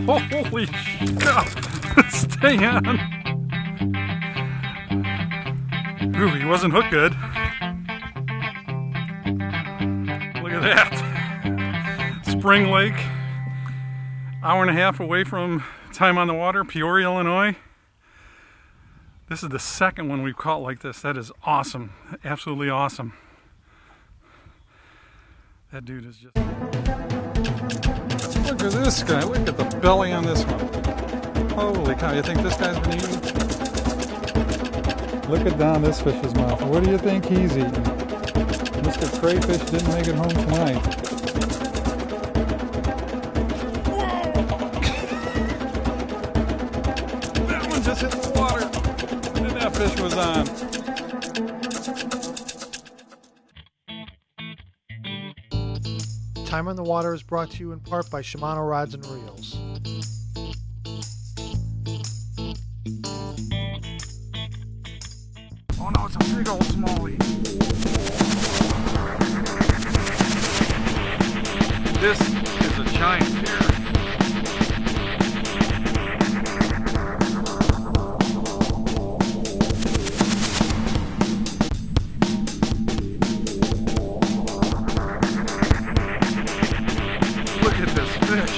Holy cow! Stay on! Ooh, he wasn't hooked good. Look at that! Spring Lake, hour and a half away from Time on the Water, Peoria, Illinois. This is the second one we've caught like this. That is awesome. Absolutely awesome. That dude is just... Look at this guy. Look at the belly on this one. Holy cow. You think this guy's been eating? Look at down this fish's mouth. What do you think he's eating? Mr. Crayfish didn't make it home tonight. That one just hit the water. And that fish was on. Time on the Water is brought to you in part by Shimano Rods and Reels. Oh no, it's a big old smallie. This is a giant here. Look at this fish.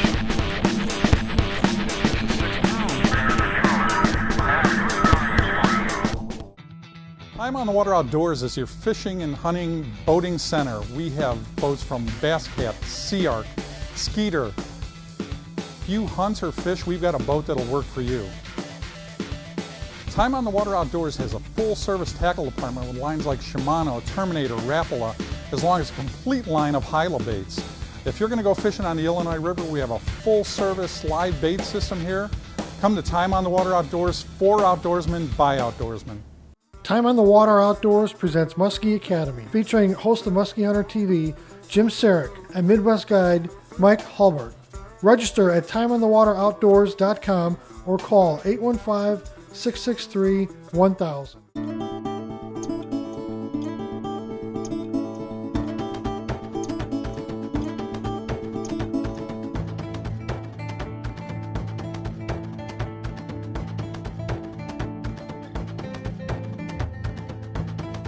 Time on the Water Outdoors is your fishing and hunting boating center. We have boats from Bass Cat, Sea Ark, Skeeter. If you hunt or fish, we've got a boat that'll work for you. Time on the Water Outdoors has a full-service tackle department with lines like Shimano, Terminator, Rapala, as long as a complete line of Hyla baits. If you're going to go fishing on the Illinois River, we have a full-service live bait system here. Come to Time on the Water Outdoors, for outdoorsmen, by outdoorsmen. Time on the Water Outdoors presents Muskie Academy, featuring host of Muskie Hunter TV, Jim Sarek, and Midwest guide Mike Hulbert. Register at timeonthewateroutdoors.com or call 815-663-1000.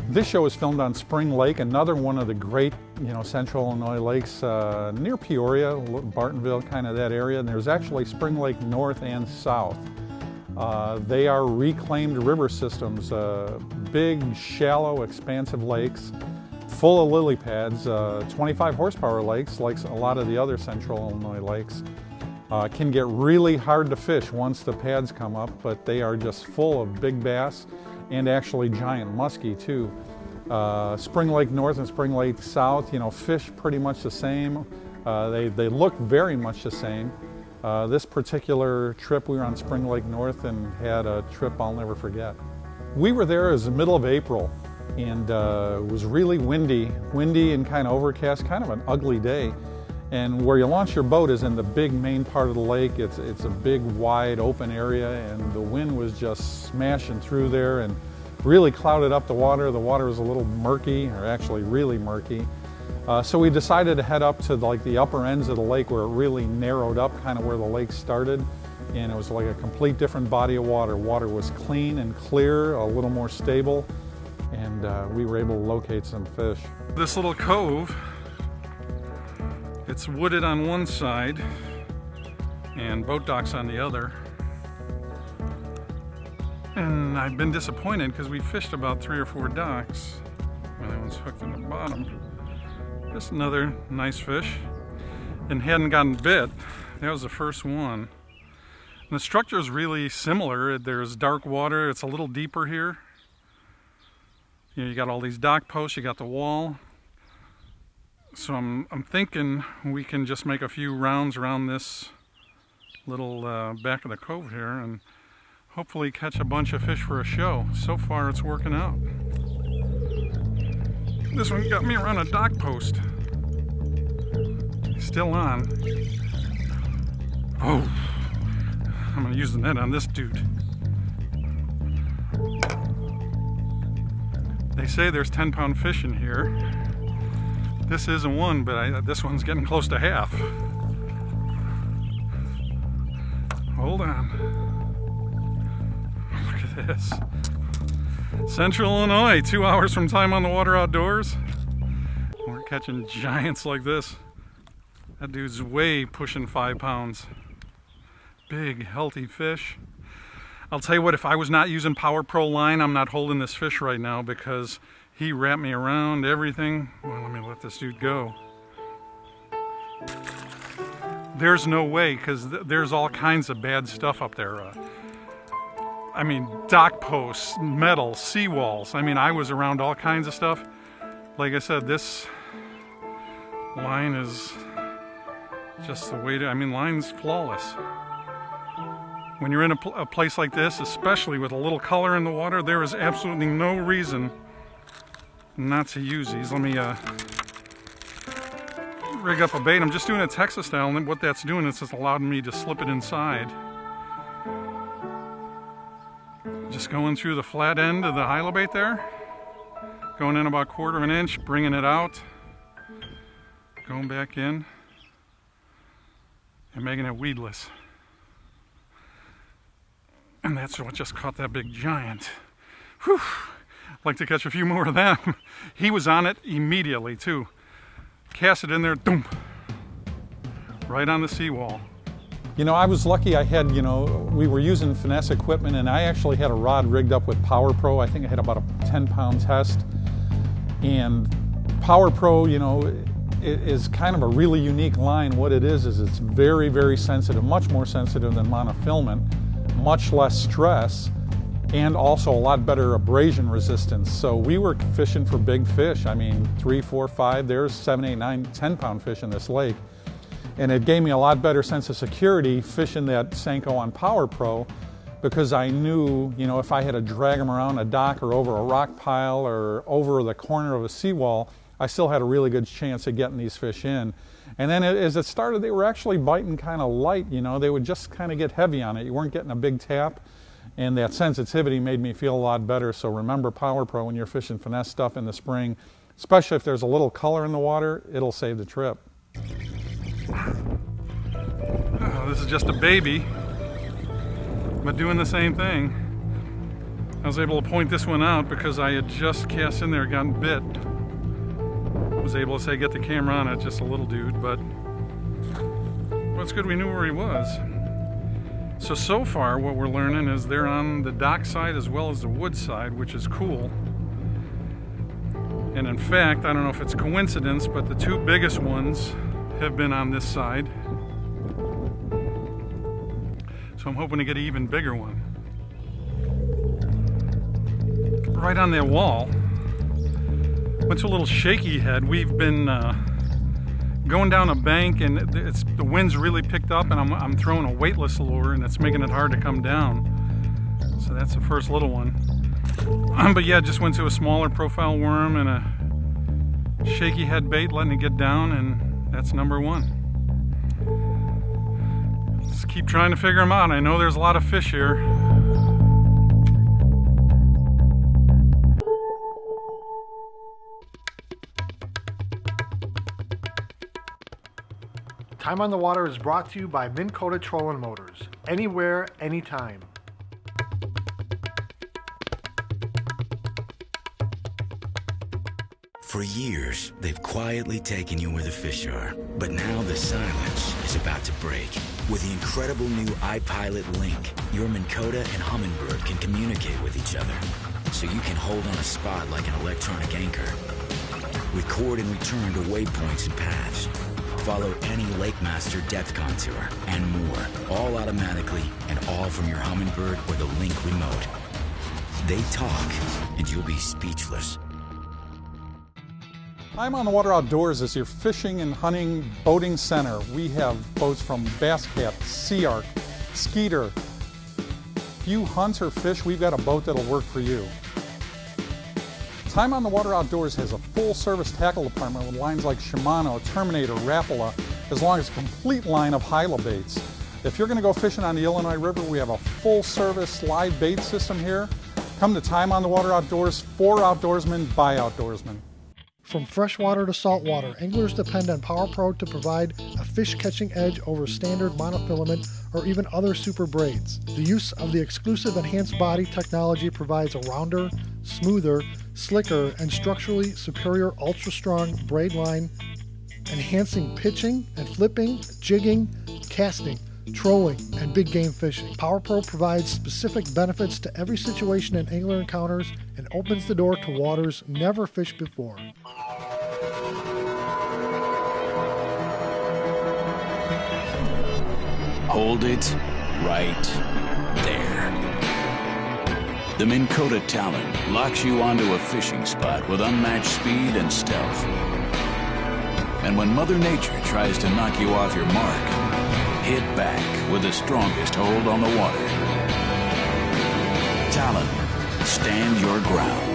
This show is filmed on Spring Lake, another one of the great, central Illinois lakes near Peoria, Bartonville, kind of that area. And there's actually Spring Lake North and South. They are reclaimed river systems, big, shallow, expansive lakes, full of lily pads, 25 horsepower lakes, like a lot of the other central Illinois lakes. Can get really hard to fish once the pads come up, but they are just full of big bass and actually giant muskie too. Spring Lake North and Spring Lake South, fish pretty much the same. They look very much the same. This particular trip, we were on Spring Lake North and had a trip I'll never forget. We were there as the middle of April, and it was really windy and kind of overcast, kind of an ugly day. And where you launch your boat is in the big main part of the lake. It's a big, wide, open area, and the wind was just smashing through there and really clouded up the water. The water was a little murky, or actually really murky. So we decided to head up to the upper ends of the lake where it really narrowed up, kind of where the lake started. And it was like a complete different body of water. Water was clean and clear, a little more stable, and we were able to locate some fish. This little cove, it's wooded on one side and boat docks on the other. And I've been disappointed because we fished about 3 or 4 docks. Well, that one's hooked in the bottom. Just another nice fish. And hadn't gotten bit. That was the first one. And the structure is really similar. There's dark water. It's a little deeper here. You got all these dock posts. You got the wall. So I'm thinking we can just make a few rounds around this little back of the cove here and hopefully catch a bunch of fish for a show. So far it's working out. This one got me around a dock post. Still on. Oh, I'm gonna use the net on this dude. They say there's 10-pound fish in here. This isn't one, but this one's getting close to half. Hold on. Look at this. Central Illinois, 2 hours from Time on the Water Outdoors. We're catching giants like this. That dude's way pushing 5 pounds. Big, healthy fish. I'll tell you what, if I was not using Power Pro line, I'm not holding this fish right now because he wrapped me around everything. Well, let me let this dude go. There's no way, because there's all kinds of bad stuff up there. I mean, dock posts, metal, seawalls. I mean, I was around all kinds of stuff. Like I said, this line is just the way to, I mean, line's flawless. When you're in a place like this, especially with a little color in the water, there is absolutely no reason not to use these. Let me rig up a bait. I'm just doing it Texas style, and what that's doing is it's allowed me to slip it inside. Just going through the flat end of the hilo bait there, going in about 1/4 of an inch, bringing it out, going back in, and making it weedless. And that's what just caught that big giant. Whew! I'd like to catch a few more of them. He was on it immediately too. Cast it in there, boom, right on the seawall. You know, I was lucky. I had, we were using finesse equipment, and I actually had a rod rigged up with Power Pro. I think I had about a 10-pound test. And Power Pro, is kind of a really unique line. What it is it's very, very sensitive, much more sensitive than monofilament, much less stress, and also a lot better abrasion resistance. So we were fishing for big fish. I mean, 3, 4, 5, there's 7, 8, 9, 10-pound fish in this lake. And it gave me a lot better sense of security fishing that Senko on Power Pro, because I knew, if I had to drag them around a dock or over a rock pile or over the corner of a seawall, I still had a really good chance of getting these fish in. And then as it started, they were actually biting kind of light, they would just kind of get heavy on it. You weren't getting a big tap, and that sensitivity made me feel a lot better. So remember Power Pro when you're fishing finesse stuff in the spring, especially if there's a little color in the water, it'll save the trip. Oh, this is just a baby, but doing the same thing. I was able to point this one out because I had just cast in there, gotten bit. Was able to say get the camera on it, just a little dude, but well, it's good we knew where he was. So far what we're learning is they're on the dock side as well as the wood side, which is cool. And in fact, I don't know if it's coincidence, but the 2 biggest ones have been on this side. So I'm hoping to get an even bigger one. Right on that wall. Went to a little shaky head. We've been going down a bank, and the wind's really picked up, and I'm throwing a weightless lure, and it's making it hard to come down. So that's the first little one. But yeah, just went to a smaller profile worm and a shaky head bait, letting it get down, and that's number 1. Just keep trying to figure them out. I know there's a lot of fish here. Time on the Water is brought to you by Minn Kota Trolling Motors. Anywhere, anytime. For years, they've quietly taken you where the fish are. But now the silence is about to break. With the incredible new iPilot Link, your Minn Kota and Humminbird can communicate with each other. So you can hold on a spot like an electronic anchor. Record and return to waypoints and paths. Follow any Lake Master depth contour and more, all automatically and all from your Humminbird or the Link remote. They talk, and you'll be speechless. Time on the Water Outdoors is your fishing and hunting boating center. We have boats from Bass Cat, Sea Ark, Skeeter. If you hunt or fish, we've got a boat that'll work for you. Time on the Water Outdoors has a full-service tackle department with lines like Shimano, Terminator, Rapala, as long as a complete line of hilo baits. If you're going to go fishing on the Illinois River, we have a full-service live bait system here. Come to Time on the Water Outdoors, for outdoorsmen, by outdoorsmen. From freshwater to saltwater, anglers depend on Power Pro to provide a fish-catching edge over standard monofilament or even other super braids. The use of the exclusive enhanced body technology provides a rounder, smoother, slicker, and structurally superior ultra-strong braid line, enhancing pitching and flipping, jigging, casting, trolling, and big game fishing. Power Pro provides specific benefits to every situation an angler encounters and opens the door to waters never fished before. Hold it right there. The Minn Kota Talon locks you onto a fishing spot with unmatched speed and stealth. And when Mother Nature tries to knock you off your mark, hit back with the strongest hold on the water. Talon, stand your ground.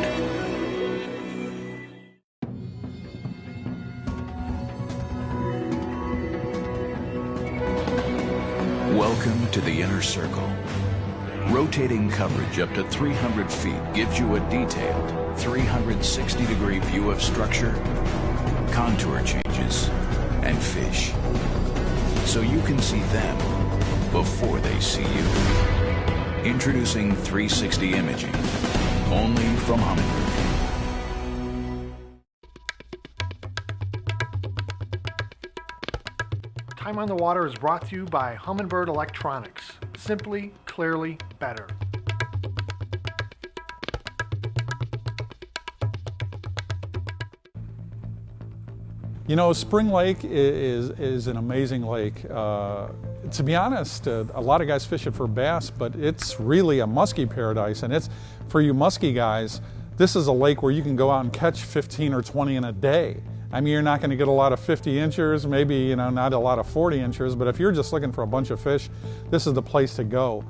Welcome to the inner circle. Rotating coverage up to 300 feet gives you a detailed 360-degree view of structure, contour changes, and fish. So you can see them before they see you. Introducing 360 imaging, only from Humminbird. Time on the Water is brought to you by Humminbird Electronics. Simply, clearly, better. You know, Spring Lake is an amazing lake. To be honest, a lot of guys fish it for bass, but it's really a muskie paradise. And it's, for you muskie guys, this is a lake where you can go out and catch 15 or 20 in a day. I mean, you're not going to get a lot of 50 inchers, maybe, you know, not a lot of 40 inchers, but if you're just looking for a bunch of fish, this is the place to go.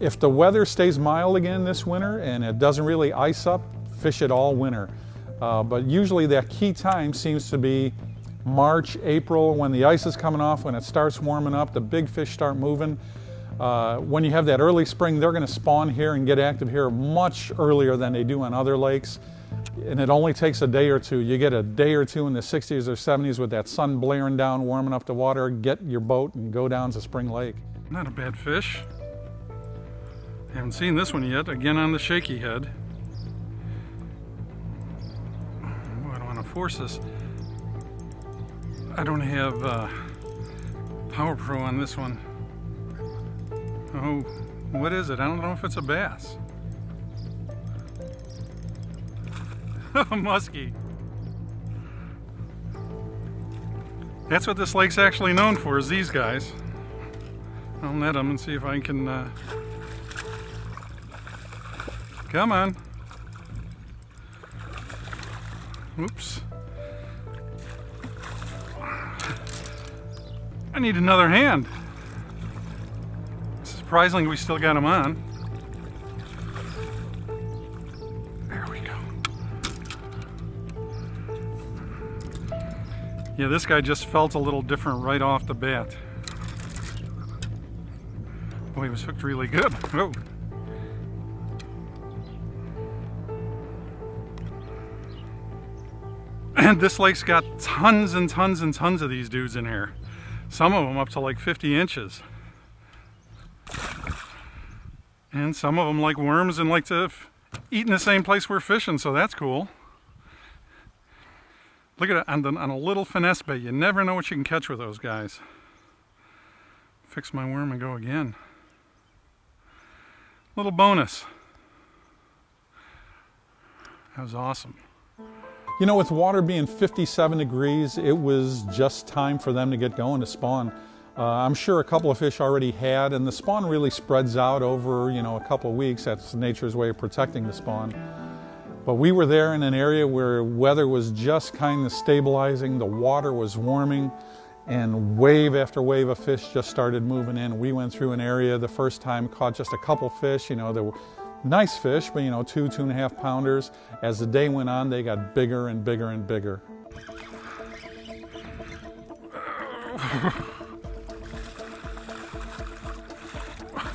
If the weather stays mild again this winter and it doesn't really ice up, fish it all winter. But usually that key time seems to be March, April, when the ice is coming off, when it starts warming up, the big fish start moving. When you have that early spring, they're going to spawn here and get active here much earlier than they do on other lakes. And it only takes a day or two. You get a day or two in the 60s or 70s with that sun blaring down, warming up the water, get your boat and go down to Spring Lake. Not a bad fish. Haven't seen this one yet, again on the shaky head. Oh, I don't want to force this. I don't have Power Pro on this one. Oh, what is it? I don't know if it's a bass. Muskie. That's what this lake's actually known for, is these guys. I'll net them and see if I can... Come on. Oops. I need another hand. Surprisingly, we still got them on. Yeah, this guy just felt a little different right off the bat. Boy, he was hooked really good. Whoa. And this lake's got tons and tons and tons of these dudes in here. Some of them up to like 50 inches. And some of them like worms and like to eat in the same place we're fishing, so that's cool. Look at it on a little finesse bait. You never know what you can catch with those guys. Fix my worm and go again. Little bonus. That was awesome. You know, with water being 57 degrees, it was just time for them to get going to spawn. I'm sure a couple of fish already had, and the spawn really spreads out over, you know, a couple of weeks. That's nature's way of protecting the spawn. But we were there in an area where weather was just kind of stabilizing, the water was warming, and wave after wave of fish just started moving in. We went through an area the first time, caught just a couple fish. You know, they were nice fish, but you know, 2.5 pounders. As the day went on, they got bigger and bigger and bigger.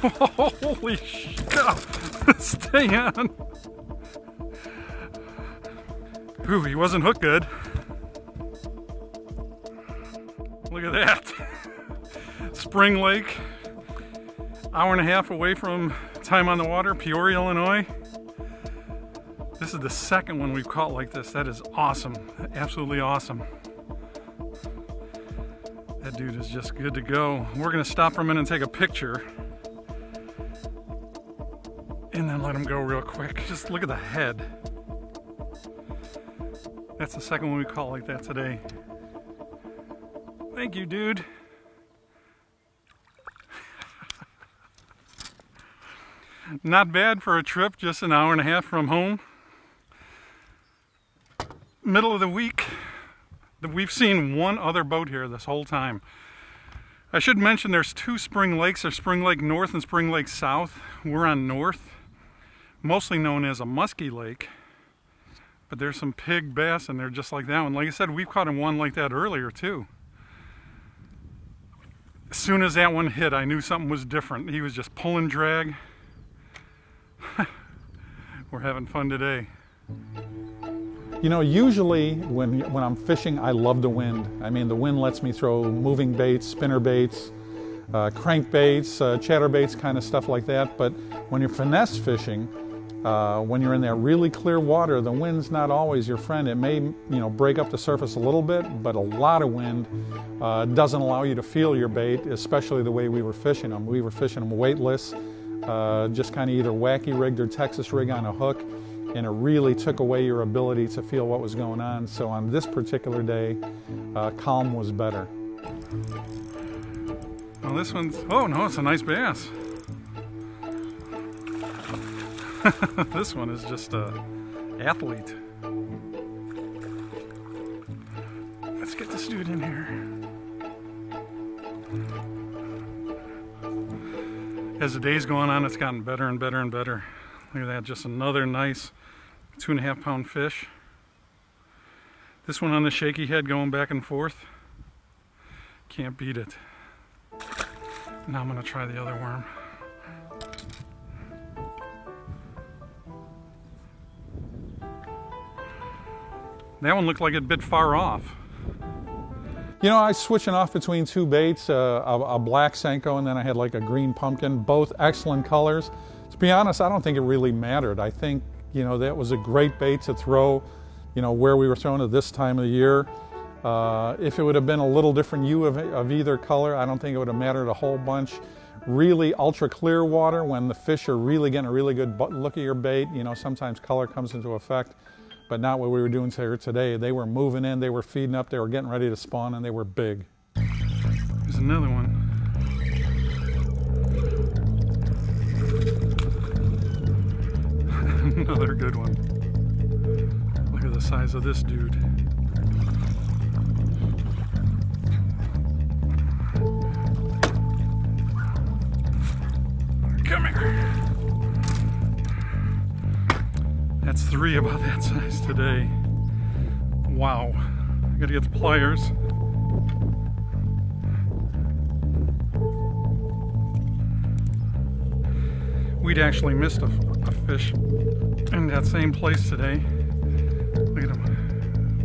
Holy shit! Stay on. Ooh, he wasn't hooked good. Look at that. Spring Lake, hour and a half away from Time on the Water, Peoria, Illinois. This is the second one we've caught like this. That is awesome. Absolutely awesome. That dude is just good to go. We're gonna stop for a minute and take a picture and then let him go real quick. Just look at the head. That's the second one we caught like that today. Thank you, dude. Not bad for a trip, just an hour and a half from home. Middle of the week. We've seen one other boat here this whole time. I should mention there's two Spring Lakes. There's Spring Lake North and Spring Lake South. We're on North, mostly known as a muskie lake. But there's some pig bass in there just like that one. Like I said, we've caught one like that earlier too. As soon as that one hit, I knew something was different. He was just pulling drag. We're having fun today. You know, usually when I'm fishing, I love the wind. I mean, the wind lets me throw moving baits, spinner baits, crank baits, chatter baits, kind of stuff like that. But when you're finesse fishing, when you're in that really clear water, the wind's not always your friend. It may, break up the surface a little bit, but a lot of wind doesn't allow you to feel your bait, especially the way we were fishing them. We were fishing them weightless, just kind of either wacky rigged or Texas rig on a hook, and it really took away your ability to feel what was going on. So on this particular day, calm was better. Well, this one's, oh no, it's a nice bass. This one is just an athlete. Let's get this dude in here. As the day's going on, it's gotten better and better and better. Look at that, just another nice 2.5 pound fish. This one on the shaky head going back and forth. Can't beat it. Now I'm gonna try the other worm. That one looked like it bit far off. You know, I was switching off between two baits, a black Senko and then I had like a green pumpkin, both excellent colors. To be honest, I don't think it really mattered. I think, that was a great bait to throw, where we were throwing at this time of the year. If it would have been a little different hue of either color, I don't think it would have mattered a whole bunch. Really ultra clear water, when the fish are really getting a really good look at your bait, sometimes color comes into effect. But not what we were doing here today. They were moving in, they were feeding up, they were getting ready to spawn, and they were big. There's another one. Another good one. Look at the size of this dude. Come here. That's 3 about that size today. Wow. I gotta get the pliers. We'd actually missed a fish in that same place today. Look at him.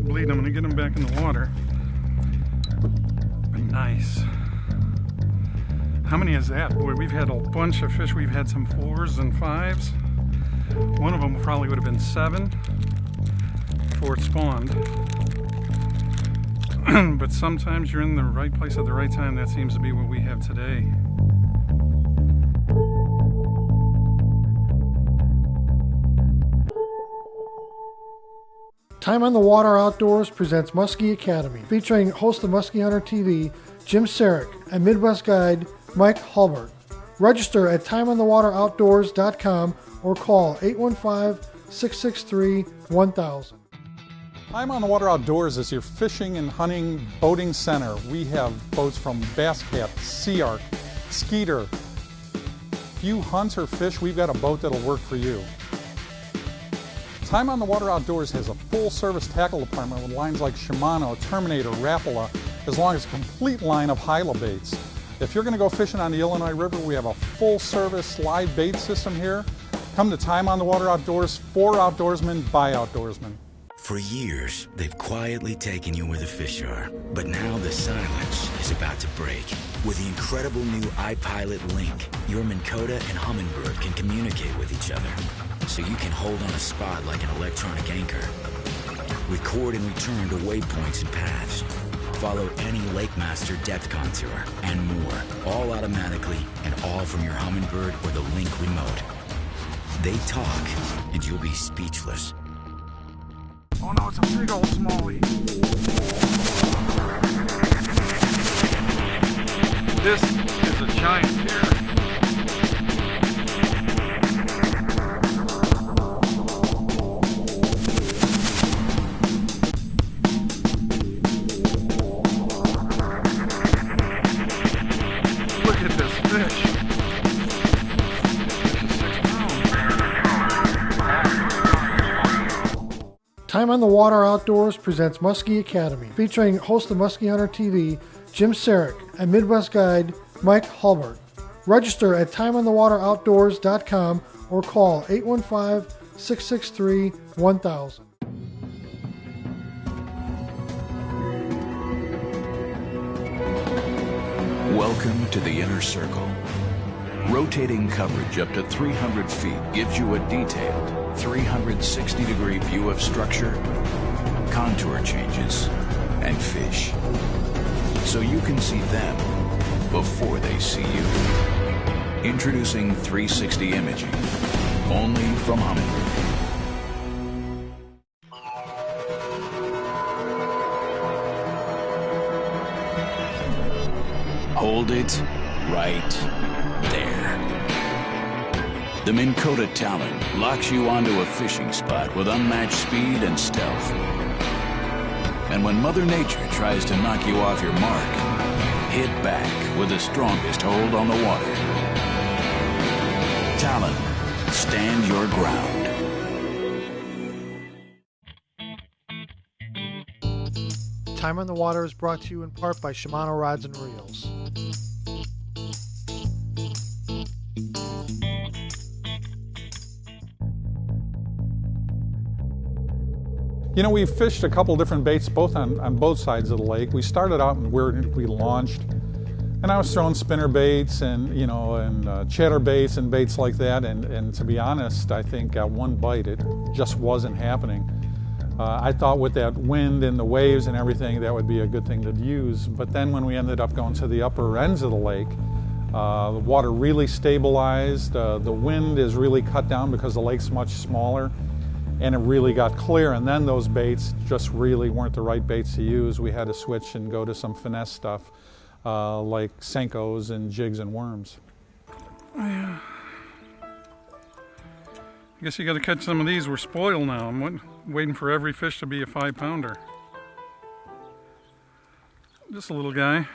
Bleeding. I'm gonna get him back in the water. But nice. How many is that? Boy, we've had a bunch of fish. We've had some 4s and 5s. One of them probably would have been 7 before it spawned. But sometimes you're in the right place at the right time. That seems to be what we have today. Time on the Water Outdoors presents Muskie Academy, featuring host of Muskie Hunter TV, Jim Sarek, and Midwest guide Mike Hulbert. Register at timeonthewateroutdoors.com or call 815-663-1000. Time on the Water Outdoors is your fishing and hunting boating center. We have boats from Bass Cat, Sea Ark, Skeeter. If you hunt or fish, we've got a boat that'll work for you. Time on the Water Outdoors has a full-service tackle department with lines like Shimano, Terminator, Rapala, as long as a complete line of Hyla baits. If you're going to go fishing on the Illinois River, we have a full-service live bait system here. Come to Time on the Water Outdoors, for outdoorsmen, by outdoorsmen. For years, they've quietly taken you where the fish are. But now the silence is about to break. With the incredible new iPilot Link, your Minn Kota and Humminbird can communicate with each other. So you can hold on a spot like an electronic anchor. Record and return to waypoints and paths. Follow any Lake Master depth contour and more. All automatically and all from your Humminbird or the Link remote. They talk and you'll be speechless. Oh no, it's a big old smallie. This is a giant deer. Look at this fish. This is 6 pounds. Time on the Water Outdoors presents Muskie Academy, featuring host of Muskie Hunter TV, Jim Sarek, and Midwest guide Mike Hulbert. Register at timeonthewateroutdoors.com or call 815-663-1000. Welcome to the Inner Circle. Rotating coverage up to 300 feet gives you a detailed 360-degree view of structure, contour changes, and fish. So you can see them before they see you. Introducing 360 imaging, only from Humminbird. Hold it right there. The Minn Kota Talon locks you onto a fishing spot with unmatched speed and stealth. And when Mother Nature tries to knock you off your mark, hit back with the strongest hold on the water. Talon, stand your ground. Time on the Water is brought to you in part by Shimano Rods and Reels. You know, we've fished a couple different baits both on both sides of the lake. We started out where we launched, and I was throwing spinner baits and, you know, and chatter baits and baits like that. And to be honest, I think at one bite it just wasn't happening. I thought with that wind and the waves and everything, that would be a good thing to use. But then when we ended up going to the upper ends of the lake, the water really stabilized. The wind is really cut down because the lake's much smaller. And it really got clear, and then those baits just really weren't the right baits to use. We had to switch and go to some finesse stuff like Senkos and jigs and worms. Yeah. I guess you got to catch some of these. We're spoiled now. I'm waiting for every fish to be a 5-pounder. Just a little guy,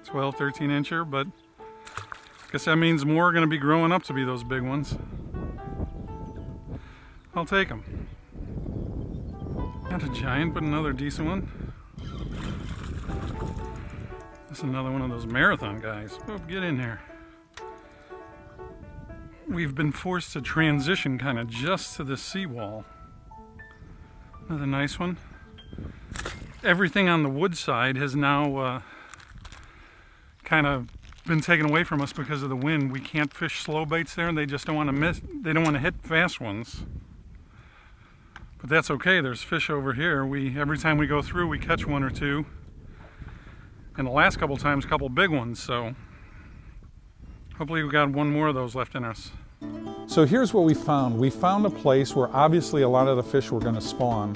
12, 13 incher, but I guess that means more are going to be growing up to be those big ones. I'll take them. Not a giant, but another decent one. This is another one of those marathon guys. Oh, get in here. We've been forced to transition kind of just to the seawall. Another nice one. Everything on the wood side has now kind of been taken away from us because of the wind. We can't fish slow baits there, and they just don't want to miss. They don't want to hit fast ones. But that's okay, there's fish over here. Every time we go through, we catch one or two. And the last couple times, a couple big ones, so hopefully we got one more of those left in us. So here's what we found. We found a place where obviously a lot of the fish were going to spawn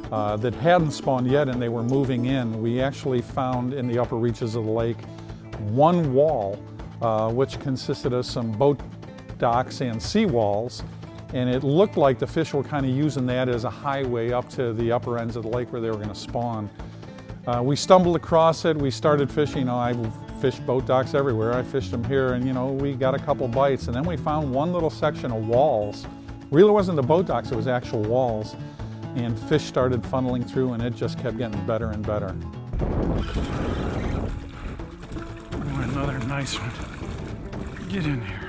that hadn't spawned yet, and they were moving in. We actually found in the upper reaches of the lake one wall, which consisted of some boat docks and seawalls. And it looked like the fish were kind of using that as a highway up to the upper ends of the lake where they were going to spawn. We stumbled across it. We started fishing. You know, I fished boat docks everywhere. I fished them here, and you know, we got a couple bites. And then we found one little section of walls. Really wasn't the boat docks, it was actual walls. And fish started funneling through, and it just kept getting better and better. Oh, another nice one. Get in here.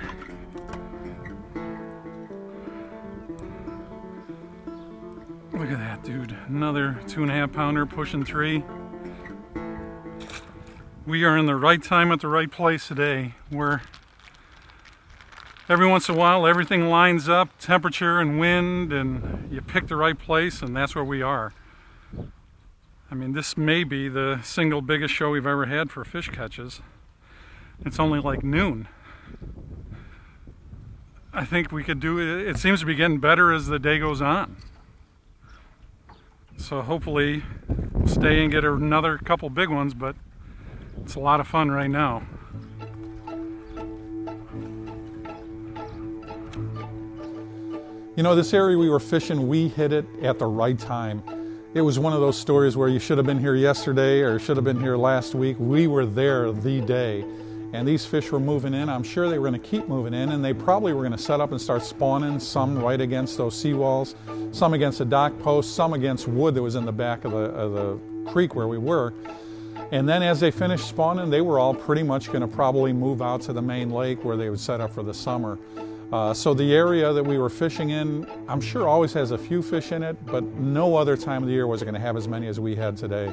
Look at that, dude. Another 2.5 pounder pushing 3. We are in the right time at the right place today, where every once in a while everything lines up, temperature and wind, and you pick the right place, and that's where we are. I mean, this may be the single biggest show we've ever had for fish catches. It's only like noon. I think we could do it. It seems to be getting better as the day goes on. So hopefully we'll stay and get another couple big ones, but it's a lot of fun right now. You know, this area we were fishing, we hit it at the right time. It was one of those stories where you should have been here yesterday or should have been here last week. We were there the day, and these fish were moving in. I'm sure they were going to keep moving in, and they probably were going to set up and start spawning, some right against those seawalls, some against the dock post, some against wood that was in the back of the creek where we were. And then as they finished spawning, they were all pretty much going to probably move out to the main lake where they would set up for the summer. So the area that we were fishing in, I'm sure always has a few fish in it, but no other time of the year was it going to have as many as we had today.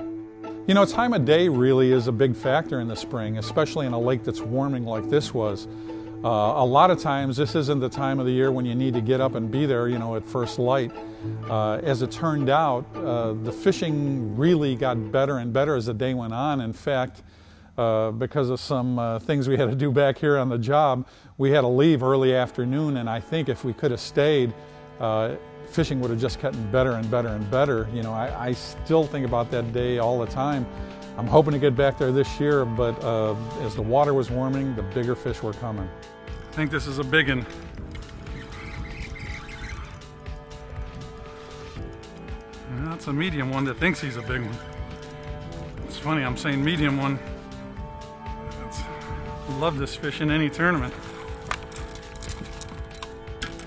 You know, time of day really is a big factor in the spring, especially in a lake that's warming like this was. A lot of times this isn't the time of the year when you need to get up and be there, you know, at first light. As it turned out, the fishing really got better and better as the day went on. In fact, because of some things we had to do back here on the job, we had to leave early afternoon, and I think if we could have stayed, fishing would have just gotten better and better and better. You know, I still think about that day all the time. I'm hoping to get back there this year, but as the water was warming, the bigger fish were coming. I think this is a big one. That's a medium one that thinks he's a big one. It's funny, I'm saying medium one. Love this fish in any tournament.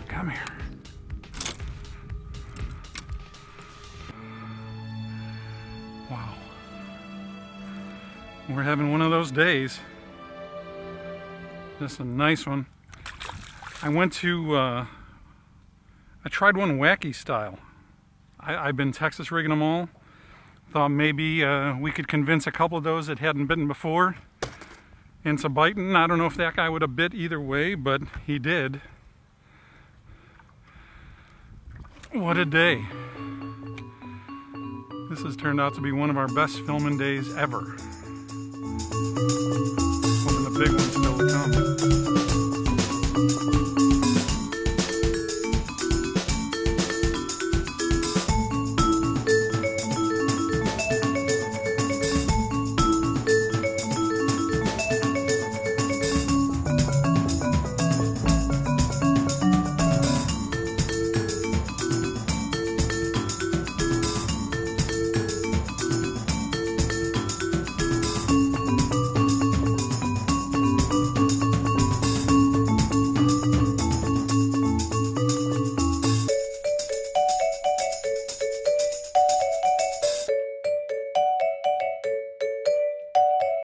Come here. Wow. We're having one of those days. Just a nice one. I tried one wacky style. I've been Texas rigging them all. Thought maybe we could convince a couple of those that hadn't bitten before into biting. I don't know if that guy would have bit either way, but he did. What a day. This has turned out to be one of our best filming days ever. One of the big ones still to come.